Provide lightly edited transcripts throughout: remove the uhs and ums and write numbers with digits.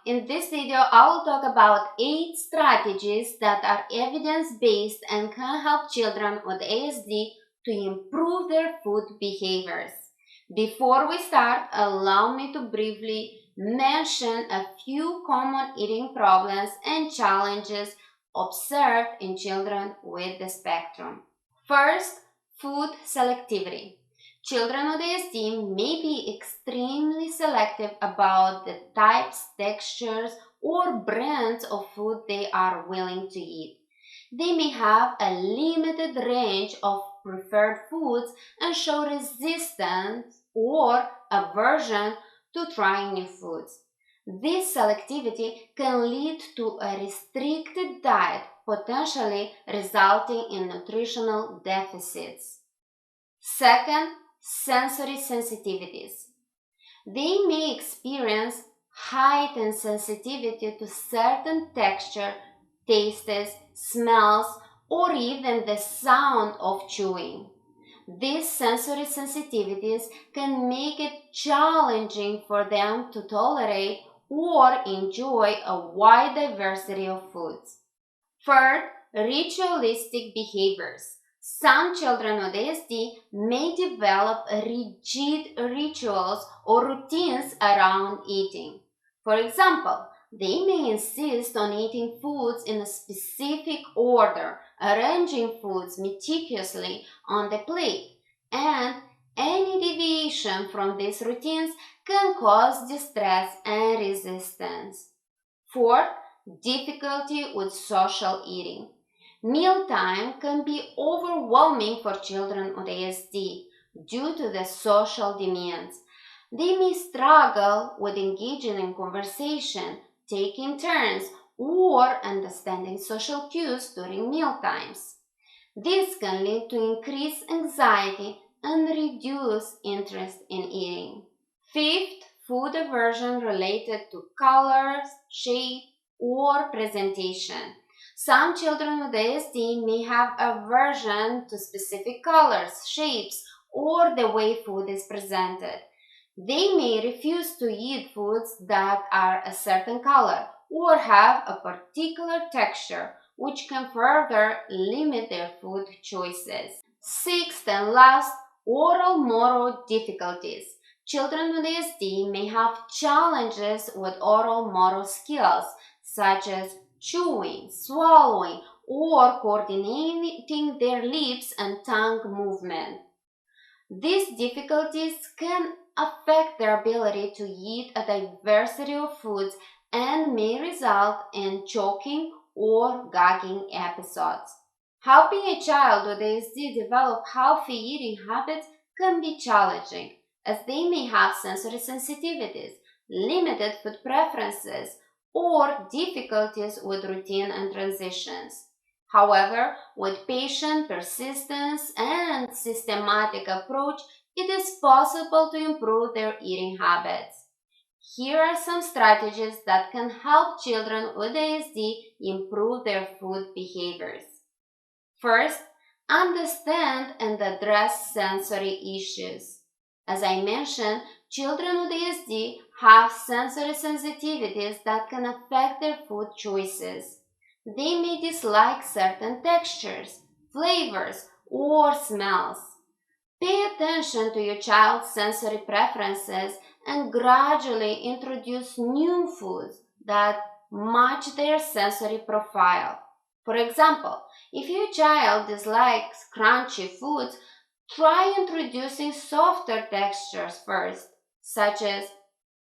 In this video, I will talk about 8 strategies that are evidence-based and can help children with ASD to improve their food behaviors. Before we start, allow me to briefly mention a few common eating problems and challenges observed in children with the spectrum. First, food selectivity. Children with ASD may be extremely selective about the types, textures, or brands of food they are willing to eat. They may have a limited range of preferred foods and show resistance or aversion to trying new foods. This selectivity can lead to a restricted diet, potentially resulting in nutritional deficits. Second, sensory sensitivities. They may experience heightened sensitivity to certain texture, tastes, smells, or even the sound of chewing. These sensory sensitivities can make it challenging for them to tolerate or enjoy a wide diversity of foods. Third, ritualistic behaviors. Some children with ASD may develop rigid rituals or routines around eating. For example, they may insist on eating foods in a specific order, arranging foods meticulously on the plate, and any deviation from these routines can cause distress and resistance. Fourth, difficulty with social eating. Mealtime can be overwhelming for children with ASD due to the social demands. They may struggle with engaging in conversation, taking turns, or understanding social cues during mealtimes. This can lead to increased anxiety and reduced interest in eating. Fifth, food aversion related to colors, shape, or presentation. Some children with ASD may have aversion to specific colors, shapes, or the way food is presented. They may refuse to eat foods that are a certain color or have a particular texture, which can further limit their food choices. Sixth and last, oral motor difficulties. Children with ASD may have challenges with oral motor skills, such as chewing, swallowing, or coordinating their lips and tongue movement. These difficulties can affect their ability to eat a diversity of foods and may result in choking or gagging episodes. Helping a child with ASD develop healthy eating habits can be challenging, as they may have sensory sensitivities, limited food preferences, or difficulties with routine and transitions. However, with patient persistence and systematic approach, it is possible to improve their eating habits. Here are some strategies that can help children with ASD improve their food behaviors. First, understand and address sensory issues. As I mentioned, children with ASD have sensory sensitivities that can affect their food choices. They may dislike certain textures, flavors, or smells. Pay attention to your child's sensory preferences and gradually introduce new foods that match their sensory profile. For example, if your child dislikes crunchy foods, try introducing softer textures first, such as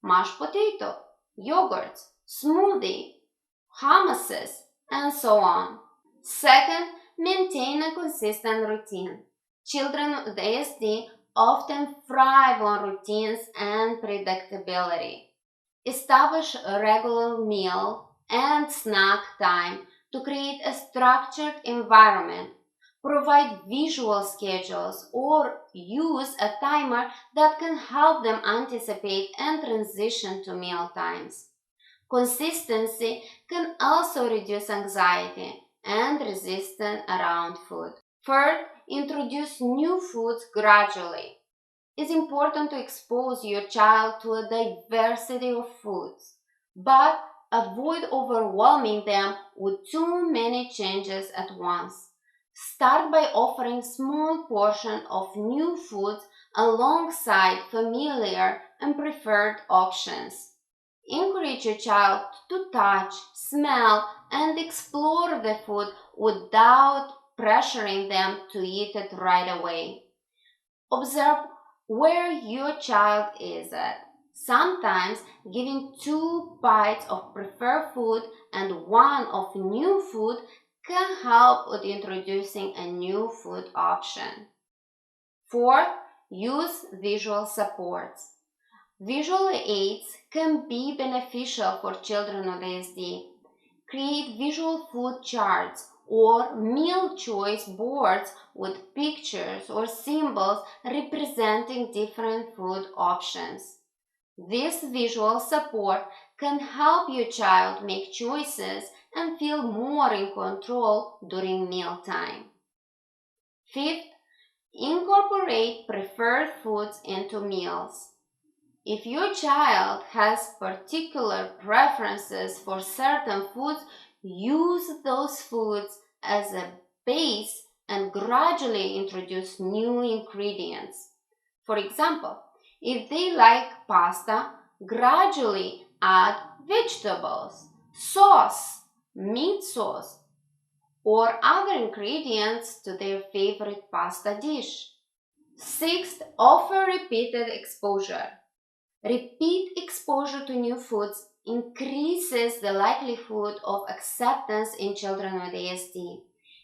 mashed potato, yogurts, smoothie, hummuses, and so on. Second, maintain a consistent routine. Children with ASD often thrive on routines and predictability. Establish a regular meal and snack time to create a structured environment. Provide visual schedules or use a timer that can help them anticipate and transition to meal times. Consistency can also reduce anxiety and resistance around food. Third, introduce new foods gradually. It's important to expose your child to a diversity of foods. but avoid overwhelming them with too many changes at once. Start by offering small portions of new foods alongside familiar and preferred options. Encourage your child to touch, smell, and explore the food without pressuring them to eat it right away. Observe where your child is at. Sometimes giving 2 bites of preferred food and one of new food can help with introducing a new food option. Fourth, use visual supports. Visual aids can be beneficial for children with ASD. Create visual food charts or meal choice boards with pictures or symbols representing different food options. This visual support can help your child make choices and feel more in control during mealtime. Fifth, incorporate preferred foods into meals. If your child has particular preferences for certain foods, use those foods as a base and gradually introduce new ingredients. For example, if they like pasta, gradually add vegetables, sauce, meat sauce, or other ingredients to their favorite pasta dish. Sixth, offer repeated exposure. Repeat exposure to new foods increases the likelihood of acceptance in children with ASD.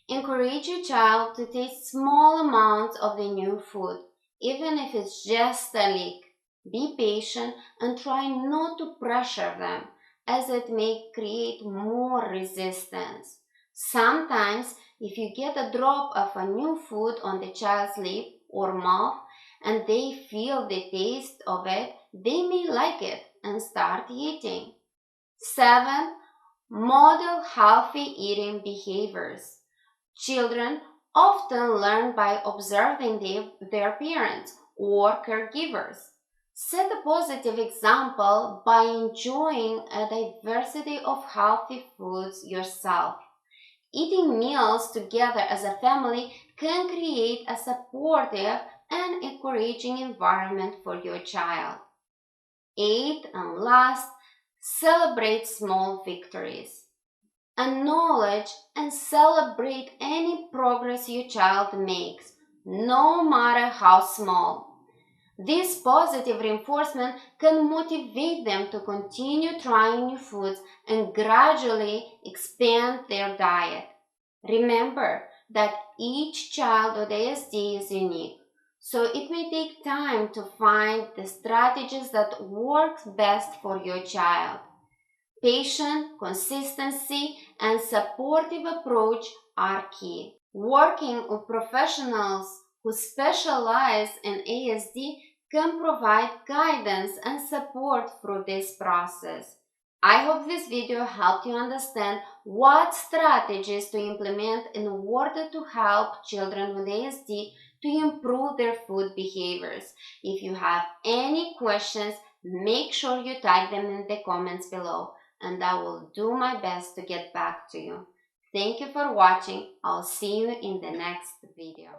Encourage your child to taste small amounts of the new food, even if it's just a lick. Be patient and try not to pressure them, as it may create more resistance. Sometimes, if you get a drop of a new food on the child's lip or mouth and they feel the taste of it, they may like it and start eating. 7. Model healthy eating behaviors. Children often learn by observing their parents or caregivers. Set a positive example by enjoying a diversity of healthy foods yourself. Eating meals together as a family can create a supportive and encouraging environment for your child. 8. And last, celebrate small victories. Acknowledge and celebrate any progress your child makes, no matter how small. This positive reinforcement can motivate them to continue trying new foods and gradually expand their diet. Remember that each child with ASD is unique, so it may take time to find the strategies that work best for your child. Patience, consistency, and supportive approach are key. Working with professionals who specialize in ASD can provide guidance and support through this process. I hope this video helped you understand what strategies to implement in order to help children with ASD to improve their food behaviors. If you have any questions, make sure you type them in the comments below, and I will do my best to get back to you. Thank you for watching. I'll see you in the next video.